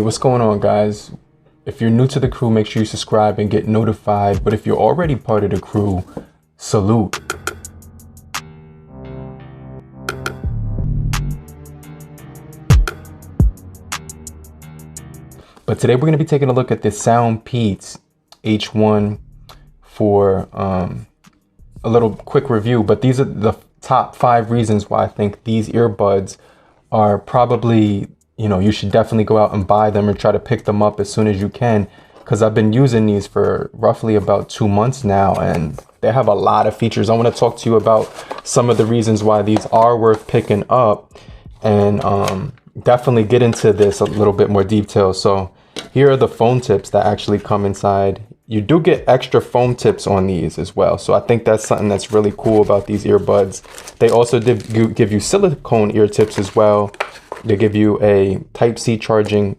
what's going on, guys? If you're new to the crew, make sure you subscribe and get notified. But if you're already part of the crew, salute. But today we're going to be taking a look at this SoundPeats H1 for a little quick review. But these are the top 5 reasons why I think these earbuds are probably, you should definitely go out and buy them or try to pick them up as soon as you can. Because I've been using these for roughly about 2 months now, and they have a lot of features. I want to talk to you about some of the reasons why these are worth picking up, and definitely get into this a little bit more detail. So here are the foam tips that actually come inside. You do get extra foam tips on these as well. So I think that's something that's really cool about these earbuds. They also did give you silicone ear tips as well. They give you a Type-C charging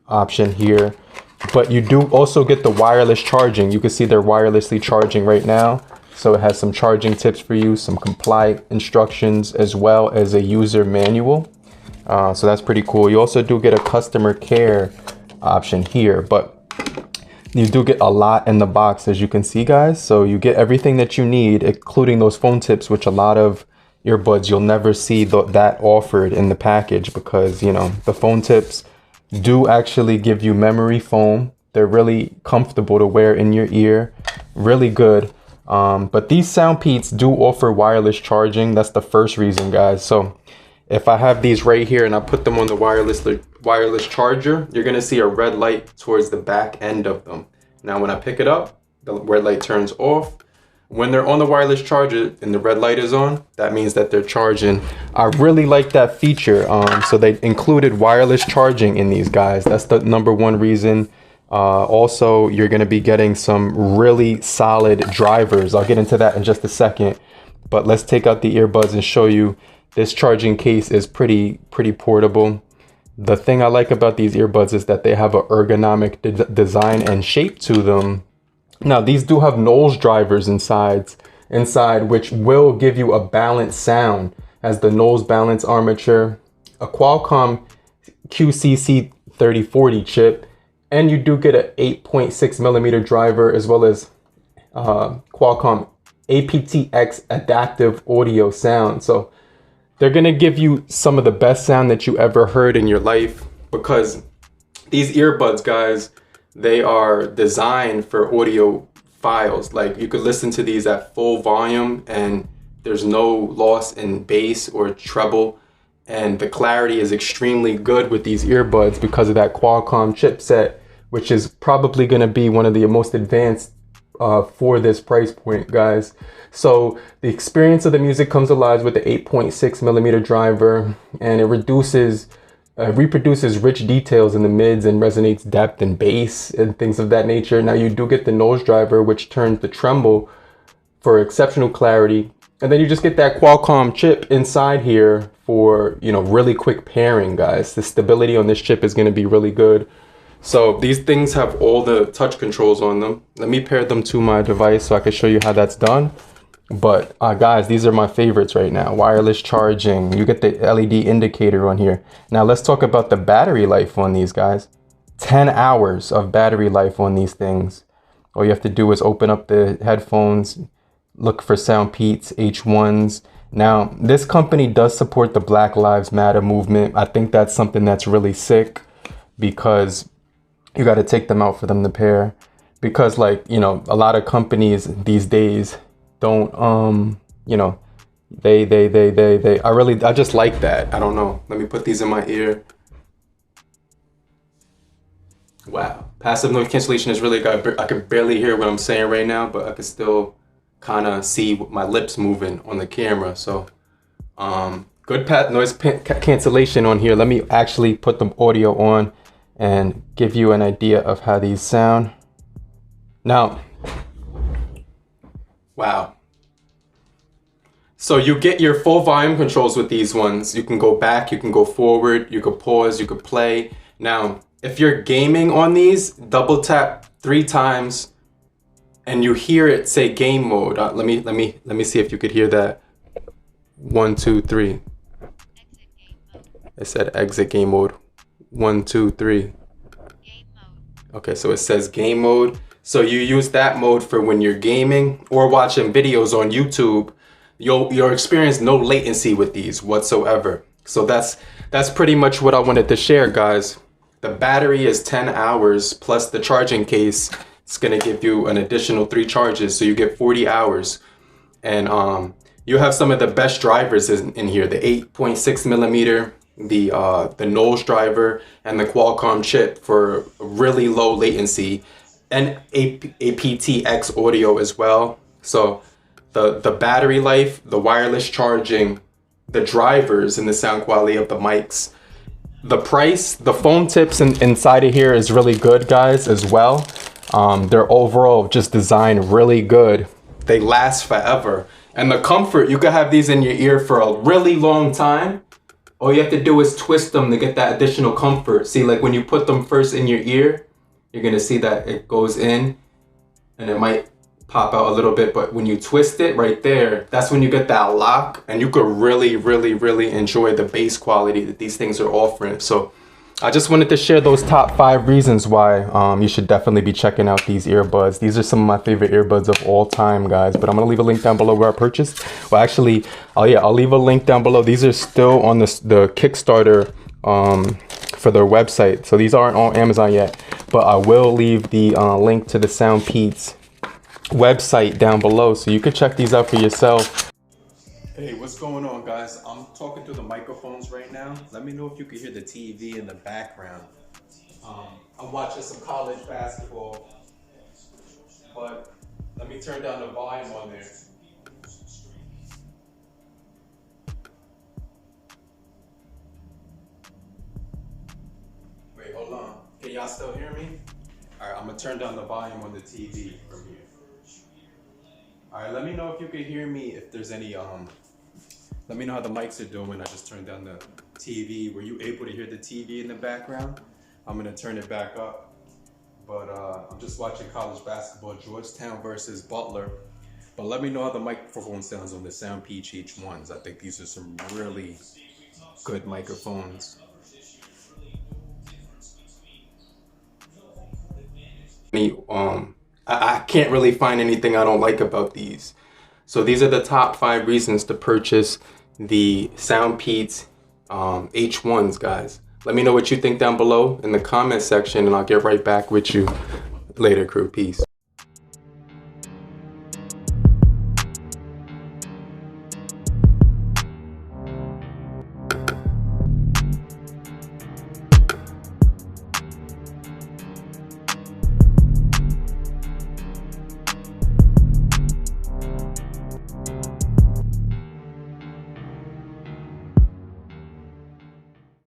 option here, but you do also get the wireless charging. You can see they're wirelessly charging right now. So it has some charging tips for you, some comply instructions, as well as a user manual. So that's pretty cool. You also do get a customer care option here, but you do get a lot in the box, as you can see, guys. So you get everything that you need, including those foam tips, which a lot of earbuds you'll never see that offered in the package, because the foam tips do actually give you memory foam. They're really comfortable to wear in your ear, really good. But these SoundPeats do offer wireless charging. That's the first reason, guys. So if I have these right here and I put them on the wireless charger, you're gonna see a red light towards the back end of them. Now when I pick it up, the red light turns off. When they're on the wireless charger and the red light is on, that means that they're charging. I really like that feature. So they included wireless charging in these, guys. That's the #1 reason. Also, you're going to be getting some really solid drivers. I'll get into that in just a second. But let's take out the earbuds and show you this charging case is pretty portable. The thing I like about these earbuds is that they have an ergonomic design and shape to them. Now, these do have Knowles drivers inside, which will give you a balanced sound, as the Knowles balance armature, a Qualcomm QCC3040 chip, and you do get an 8.6mm driver, as well as Qualcomm APTX adaptive audio sound. So they're gonna give you some of the best sound that you ever heard in your life, because these earbuds, guys, they are designed for audio files. Like, you could listen to these at full volume and there's no loss in bass or treble. And the clarity is extremely good with these earbuds because of that Qualcomm chipset, which is probably gonna be one of the most advanced for this price point, guys. So the experience of the music comes alive with the 8.6mm driver, and it reproduces rich details in the mids and resonates depth and bass and things of that nature. Now you do get the Knowles driver, which turns the tremble for exceptional clarity. And then you just get that Qualcomm chip inside here for, really quick pairing, guys. The stability on this chip is going to be really good. So these things have all the touch controls on them. Let me pair them to my device so I can show you how that's done. But guys, these are my favorites right now. Wireless charging. You get the LED indicator on here. Now let's talk about the battery life on these, guys. 10 hours of battery life on these things. All you have to do is open up the headphones, look for SoundPeats H1s. Now, this company does support the Black Lives Matter movement. I think that's something that's really sick, because you got to take them out for them to pair. Because, a lot of companies these days don't, I just like that. I don't know. Let me put these in my ear. Wow. Passive noise cancellation is really good. I can barely hear what I'm saying right now, but I can still kind of see my lips moving on the camera. So, good noise cancellation on here. Let me actually put the audio on and give you an idea of how these sound. Now, wow. So you get your full volume controls with these ones. You can go back, you can go forward, you could pause, you could play. Now, if you're gaming on these, double tap 3 times and you hear it say game mode. Let me see if you could hear that. 1, 2, 3. It said exit game mode. 1, 2, 3. Okay, so it says game mode. So you use that mode for when you're gaming or watching videos on YouTube. You'll experience no latency with these whatsoever. So that's pretty much what I wanted to share, guys. The battery is 10 hours plus the charging case. It's gonna give you an additional 3 charges, so you get 40 hours. And you have some of the best drivers in here, the 8.6 millimeter, the Knowles driver, and the Qualcomm chip for really low latency, and APTX audio as well. So the battery life, the wireless charging, the drivers, and the sound quality of the mics. The price, the phone tips inside of here is really good, guys, as well. They're overall just designed really good. They last forever. And the comfort, you could have these in your ear for a really long time. All you have to do is twist them to get that additional comfort. See, like when you put them first in your ear, you're gonna see that it goes in and it might pop out a little bit, but when you twist it right there, that's when you get that lock, and you could really, really, really enjoy the bass quality that these things are offering. So I just wanted to share those top 5 reasons why you should definitely be checking out these earbuds. These are some of my favorite earbuds of all time, guys. But I'm gonna leave a link down below where I purchased. Well, actually, I'll leave a link down below. These are still on the Kickstarter for their website, so these aren't on Amazon yet. But I will leave the link to the SoundPeats website down below, so you can check these out for yourself. Hey, what's going on, guys? I'm talking through the microphones right now. Let me know if you can hear the TV in the background. I'm watching some college basketball, but let me turn down the volume on there. Wait, hold on. Can y'all still hear me? All right, I'm gonna turn down the volume on the TV from here. All right, let me know if you can hear me, if there's any, let me know how the mics are doing. I just turned down the TV. Were you able to hear the TV in the background? I'm gonna turn it back up. But I'm just watching college basketball, Georgetown versus Butler. But let me know how the microphone sounds on the SoundPeats H1s. I think these are some really good microphones. I can't really find anything I don't like about these. So these are the top 5 reasons to purchase the SoundPeats H1s, guys. Let me know what you think down below in the comment section, and I'll get right back with you later, crew. Peace.